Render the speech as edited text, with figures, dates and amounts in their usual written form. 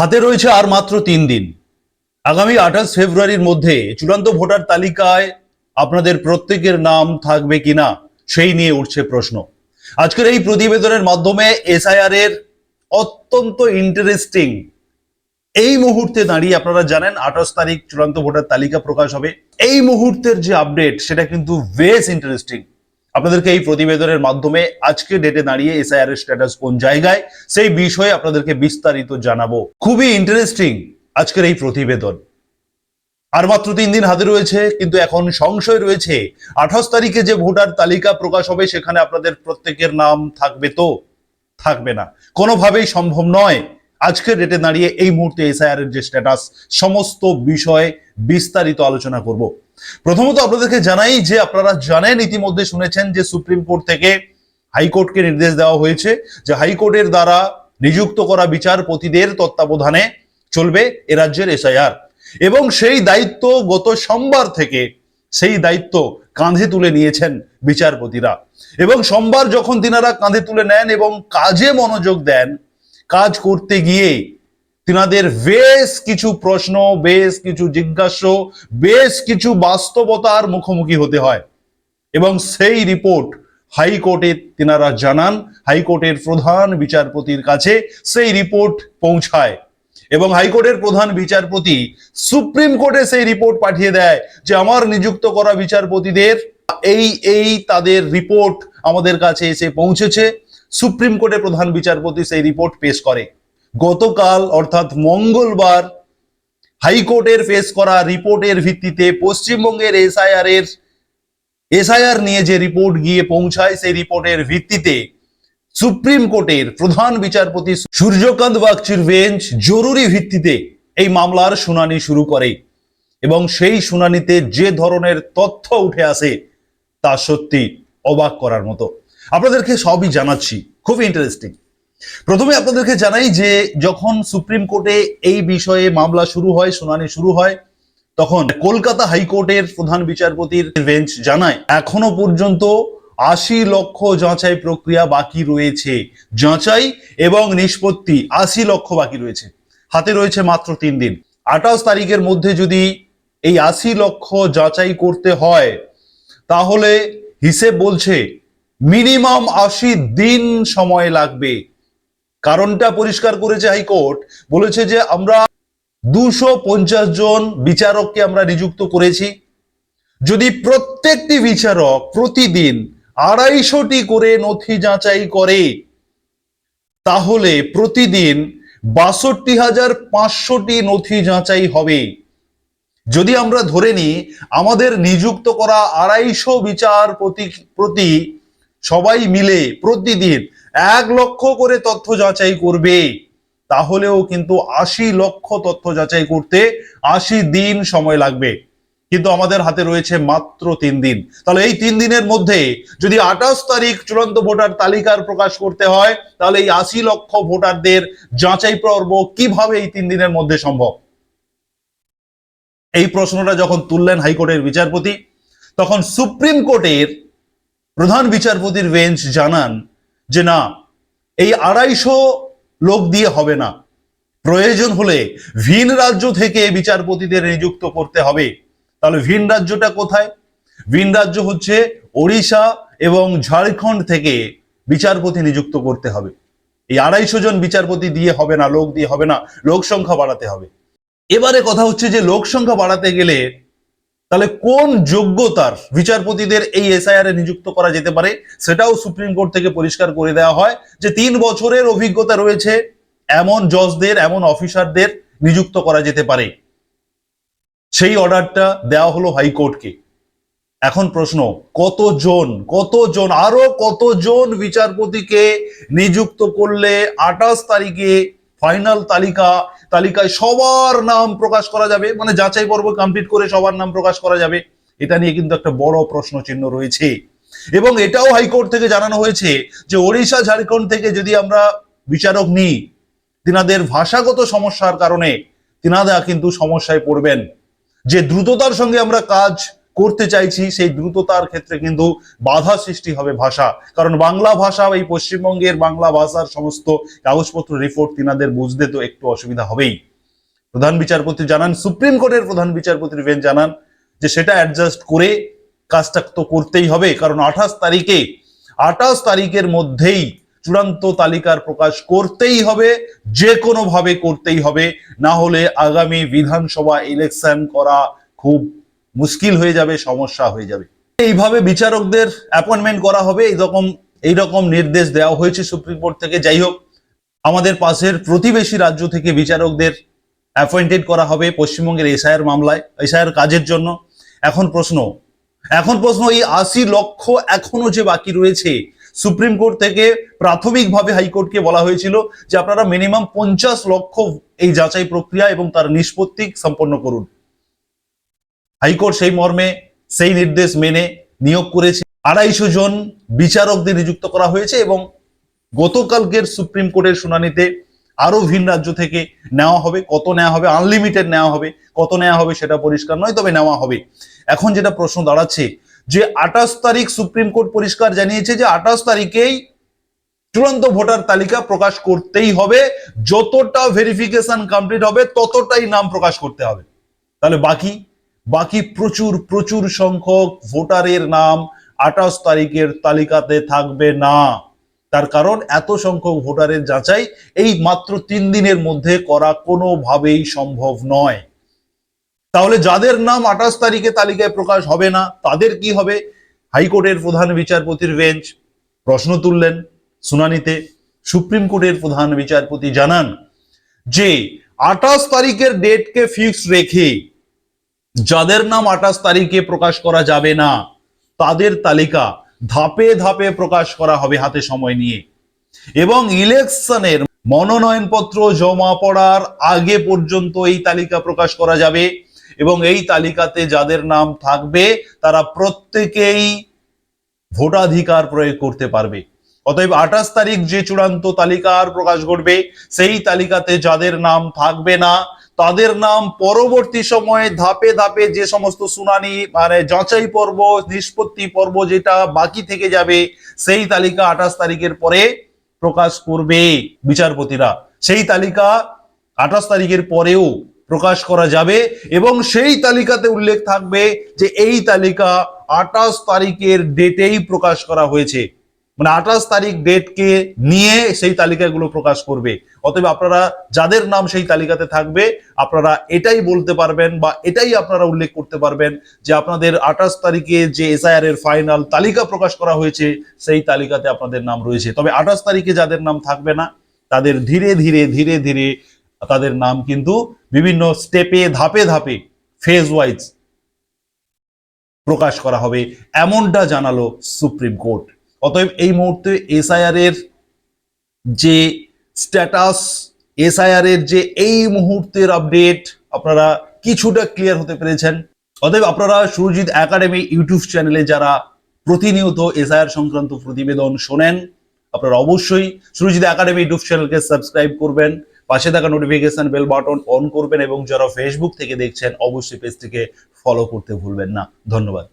হাতে রয়েছে আর মাত্র 3 দিন। আগামী 28 ফেব্রুয়ারির মধ্যে চূড়ান্ত ভোটার তালিকায় আপনাদের প্রত্যেকের নাম থাকবে কিনা সেই নিয়ে উঠছে প্রশ্ন। আজকের এই প্রতিবেদনের মাধ্যমে এসআইআর এর অত্যন্ত ইন্টারেস্টিং এই মুহূর্তে দাঁড়িয়ে, আপনারা জানেন 28 তারিখ চূড়ান্ত ভোটার তালিকা প্রকাশ হবে। এই মুহূর্তের যে আপডেট সেটা কিন্তু বেশ ইন্টারেস্টিং। আপনাদেরকে এই প্রতিবেদনের মাধ্যমে আজকে ডেটে দাঁড়িয়ে এসআইআর এর স্ট্যাটাস কোন জায়গায় সেই বিষয়ে আপনাদেরকে বিস্তারিত জানাবো। খুবই ইন্টারেস্টিং আজকের এই প্রতিবেদন। আর মাত্র 3 দিন হাতে রয়েছে, কিন্তু এখন সংশয় রয়েছে 28 তারিখে যে ভোটার তালিকা প্রকাশ হবে সেখানে আপনাদের প্রত্যেকের নাম থাকবে তো থাকবে না, কোনোভাবেই সম্ভব নয়। আজকের ডেটে দাঁড়িয়ে এই মুহূর্তে এসআইআর এর যে স্ট্যাটাস সমস্ত বিষয়ে বিস্তারিত আলোচনা করব। প্রথমত আপনাদেরকে জানাই যে আপনারা জানেন, ইতিমধ্যে শুনেছেন যে সুপ্রিম কোর্ট থেকে হাইকোর্টকে নির্দেশ দেওয়া হয়েছে যে হাইকোর্টের দ্বারা নিযুক্ত করা বিচারপতিদের তত্ত্বাবধানে চলবে এ রাজ্যের এসআইআর, এবং সেই দায়িত্ব গত সোমবার থেকে সেই দায়িত্ব কাঁধে তুলে নিয়েছেন বিচারপতিরা। এবং সোমবার যখন তিনারা কাঁধে তুলে নেন এবং কাজে মনোযোগ দেন, কাজ করতে গিয়ে তিনাদের বেশ কিছু প্রশ্ন, বেশ কিছু জিজ্ঞাসা, বেশ কিছু বাস্তবতার মুখোমুখি হতে হয়। এবং সেই রিপোর্ট হাইকোর্টে তিনারা জানান, হাইকোর্টের প্রধান বিচারপতির কাছে সেই রিপোর্ট পৌঁছায় এবং হাইকোর্টের প্রধান বিচারপতি সুপ্রিম কোর্টে সেই রিপোর্ট পাঠিয়ে দেয় যে আমার নিযুক্ত করা বিচারপতিদের এই তাদের রিপোর্ট আমাদের কাছে এসে পৌঁছেছে। সুপ্রিম কোর্টের প্রধান বিচারপতি সেই রিপোর্ট পেশ করে। গতকাল অর্থাৎ মঙ্গলবার হাইকোর্টের পেশ করা রিপোর্টের ভিত্তিতে পশ্চিমবঙ্গের এসআইআর নিয়ে যে রিপোর্ট গিয়ে পৌঁছায়, সেই রিপোর্টের ভিত্তিতে সুপ্রিম কোর্টের প্রধান বিচারপতি সূর্যকান্ত বাগচির বেঞ্চ জরুরি ভিত্তিতে এই মামলার শুনানি শুরু করে। এবং সেই শুনানিতে যে ধরনের তথ্য উঠে আসে তা সত্যি অবাক করার মতো। আপনাদেরকে সবই জানাচ্ছি, খুব ইন্টারেস্টিং। প্রথমে আপনাদেরকে জানাই যে যখন সুপ্রিম কোর্টে এই বিষয়ে মামলা শুরু হয়, শুনানি শুরু হয়, তখন কলকাতা হাইকোর্টের প্রধান বিচারপতির বেঞ্চ জানায় এখনো পর্যন্ত 80 লক্ষ যাচাই প্রক্রিয়া বাকি রয়েছে। যাচাই এবং নিষ্পত্তি 80 লক্ষ বাকি রয়েছে। হাতে রয়েছে মাত্র 3 দিন। 28 তারিখের মধ্যে যদি এই 80 লক্ষ যাচাই করতে হয়, তাহলে হিসেব বলছে মিনিমাম 80 দিন সময় লাগবে। কারণটা পরিষ্কার করেছে হাইকোর্ট, বলেছে যে আমরা 250 জন বিচারককে আমরা নিযুক্ত করেছি। যদি প্রত্যেকটি বিচারক প্রতিদিন 250টি করে নথি যাচাই করে, তাহলে প্রতিদিন 62,500টি নথি যাচাই হবে। যদি আমরা ধরে নিই আমাদের নিযুক্ত করা 250 বিচারপতি প্রতি সবাই মিলে প্রতিদিন 1 লক্ষ করে তথ্য যাচাই করবে, তাহলেও কিন্তু 80 লক্ষ তথ্য যাচাই করতে 80 দিন সময় লাগবে। কিন্তু আমাদের হাতে রয়েছে মাত্র 3 দিন। তাহলে এই 3 দিনের মধ্যে যদি 28 তারিখ চূড়ান্ত ভোটার তালিকার প্রকাশ করতে হয়, তাহলে এই 80 লক্ষ ভোটারদের যাচাই পর্ব কিভাবে এই 3 দিনের মধ্যে সম্ভব? এই প্রশ্নটা যখন তুললেন হাইকোর্টের বিচারপতি, তখন সুপ্রিম কোর্টের প্রধান বিচারপতির বেঞ্চ জানান যে না, এই 250 লোক দিয়ে হবে না, প্রয়োজন হলে ভিন রাজ্য থেকে বিচারপতিদের নিযুক্ত করতে হবে। তাহলে ভিন রাজ্যটা কোথায়? ভিন রাজ্য হচ্ছে ওড়িশা এবং ঝাড়খণ্ড থেকে বিচারপতি নিযুক্ত করতে হবে। এই 250 জন বিচারপতি দিয়ে হবে না, লোক দিয়ে হবে না, লোক সংখ্যা বাড়াতে হবে। এবারে কথা হচ্ছে যে লোক সংখ্যা বাড়াতে গেলে তাহলে কোন যোগ্যতার বিচারপতিদের এই এসআইআর এ নিযুক্ত করা যেতে পারে, সেটাও সুপ্রিম কোর্ট থেকে পরিষ্কার করে দেওয়া হয় যে 3 বছরের অভিজ্ঞতা রয়েছে এমন জজদের, এমন অফিসারদের নিযুক্ত করা যেতে পারে। সেই অর্ডারটা দেওয়া হলো হাইকোর্টকে। এখন প্রশ্ন, কতজন আরো কতজন বিচারপতিকে নিযুক্ত করলে 28 তারিখে ফাইনাল তালিকায় সবার নাম প্রকাশ করা যাবে, মানে যাচাই পর্ব কমপ্লিট করে সবার নাম প্রকাশ করা যাবে? এটা নিয়ে কিন্তু একটা বড় প্রশ্ন চিহ্ন রয়েছে। এবং এটাও হাইকোর্ট থেকে জানানো হয়েছে যে ওড়িশা, ঝাড়খণ্ড থেকে যদি আমরা বিচারক নিই, তিনাদের ভাষাগত সমস্যার কারণে তিনারা কিন্তু সমস্যায় পড়বেন। যে দ্রুততার সঙ্গে আমরা কাজ করতে চাইছি সেই দ্রুততার ক্ষেত্রে কিন্তু বাধা সৃষ্টি হবে ভাষা, কারণ বাংলা ভাষা, এই পশ্চিমবঙ্গের বাংলা ভাষার সমস্ত কাগজপত্র রিপোর্ট তিনাদের বুঝতে তো একটু অসুবিধা হবেই। প্রধান বিচারপতি জানান, সুপ্রিম কোর্টের প্রধান বিচারপতি বেঞ্চ জানান যে সেটা অ্যাডজাস্ট করে কাজটা তো করতেই হবে, কারণ 28 তারিখের মধ্যেই চূড়ান্ত তালিকার প্রকাশ করতেই হবে, যে কোনো ভাবে করতেই হবে, না হলে আগামী বিধানসভা ইলেকশন করা খুব মুশকিল হয়ে যাবে, সমস্যা হয়ে যাবে। এইভাবে বিচারকদের অ্যাপয়েন্টমেন্ট করা হবে, এইরকম নির্দেশ দেওয়া হয়েছে সুপ্রিম কোর্ট থেকে। যাই হোক, আমাদের পাশের প্রতিবেশী রাজ্য থেকে বিচারকদের অ্যাপয়েন্টেড করা হবে পশ্চিমবঙ্গের এসআইআর মামলায়, এসআইআর কাজের জন্য। এখন প্রশ্ন এই 80 লক্ষ এখনো যে বাকি রয়েছে, সুপ্রিম কোর্ট থেকে প্রাথমিকভাবে হাইকোর্টকে বলা হয়েছিল যে আপনারা মিনিমাম 50 লক্ষ এই যাচাই প্রক্রিয়া এবং তার নিষ্পত্তি সম্পন্ন করুন। হাইকোর্ট সেই মর্মে সেই নির্দেশ মেনে নিয়োগ করেছে। 250 জন বিচারকদের নিযুক্ত করা হয়েছে এবং গতকালকের সুপ্রিম কোর্টের শুনানিতে আরো ভিন রাজ্য থেকে নেওয়া হবে। কত নেওয়া হবে? আনলিমিটেড নেওয়া হবে। কত নেওয়া হবে সেটা পরিষ্কার নয়, তবে নেওয়া হবে। এখন যেটা প্রশ্ন দাঁড়াচ্ছে যে 28 তারিখ সুপ্রিম কোর্ট পরিষ্কার জানিয়েছে যে 28 তারিখেই চূড়ান্ত ভোটার তালিকা প্রকাশ করতেই হবে, যতটা ভেরিফিকেশন কমপ্লিট হবে ততটাই নাম প্রকাশ করতে হবে। তাহলে বাকি প্রচুর সংখ্যক ভোটারের নাম 28 তারিখের তালিকাতে থাকবে না। তার কারণ এত সংখ্যক ভোটারের যাচাই এই মাত্র 3 দিনের মধ্যে করা কোনোভাবেই সম্ভব নয়। তাহলে যাদের নাম 28 তারিখে তালিকায় প্রকাশ হবে না তাদের কি হবে? হাইকোর্টের প্রধান বিচারপতির বেঞ্চ প্রশ্ন তুললেন শুনানিতে। সুপ্রিম কোর্টের প্রধান বিচারপতি জানান যে 28 তারিখের ডেটকে ফিক্সড রেখে যাদের নাম 28 তারিখে প্রকাশ করা যাবে না তাদের তালিকা ধাপে ধাপে প্রকাশ করা হবে হাতে সময় নিয়ে, এবং ইলেকশনের মনোনয়নপত্র জমা পড়ার আগে পর্যন্ত এই তালিকা প্রকাশ করা যাবে, এবং এই তালিকাতে যাদের নাম থাকবে তারা প্রত্যেকেই ভোটাধিকার প্রয়োগ করতে পারবে। অতএব 28 তারিখ যে চূড়ান্ত তালিকার প্রকাশ ঘটবে সেই তালিকাতে যাদের নাম থাকবে না তাদের নাম পরবর্তী সময়ে ধাপে ধাপে যে সমস্ত শুনানি মানে যাচাই পর্ব, নিষ্পত্তি পর্ব যেটা বাকি থেকে যাবে সেই তালিকা 28 তারিখের পরে প্রকাশ করবে বিচারপতিরা। সেই তালিকা 28 তারিখের পরেও প্রকাশ করা যাবে এবং সেই তালিকাতে উল্লেখ থাকবে যে এই তালিকা 28 তারিখের ডেটেই প্রকাশ করা হয়েছে, মানে 28 তারিখ ডেটকে নিয়ে সেই তালিকাগুলো প্রকাশ করবে। অতএব আপনারা যাদের নাম সেই তালিকাতে থাকবে আপনারা এটাই বলতে পারবেন বা এটাই আপনারা উল্লেখ করতে পারবেন যে আপনাদের 28 তারিখে যে এসআইআর এর ফাইনাল তালিকা প্রকাশ করা হয়েছে সেই তালিকাতে আপনাদের নাম রয়েছে। তবে 28 তারিখে যাদের নাম থাকবে না তাদের ধীরে ধীরে তাদের নাম কিন্তু বিভিন্ন স্টেপে ধাপে ফেজ ওয়াইজ প্রকাশ করা হবে, এমনটা জানালো সুপ্রিম কোর্ট। অতএব এই মুহূর্তে এসআইআর এর যে স্ট্যাটাস, এসআইআর এর যে এই মুহূর্তের আপডেট আপনারা কিছুটা ক্লিয়ার হতে পেরেছেন। অতএব আপনারা সুরজিৎ একাডেমি ইউটিউব চ্যানেলে যারা প্রতিনিয়ত এসআইআর সংক্রান্ত প্রতিবেদন শোনেন আপনারা অবশ্যই সুরজিৎ একাডেমি ইউটিউব চ্যানেলকে সাবস্ক্রাইব করবেন, পাশে থাকা নোটিফিকেশন বেল বাটন অন করবেন এবং যারা ফেসবুক থেকে দেখছেন অবশ্যই পেজটিকে ফলো করতে ভুলবেন না। ধন্যবাদ।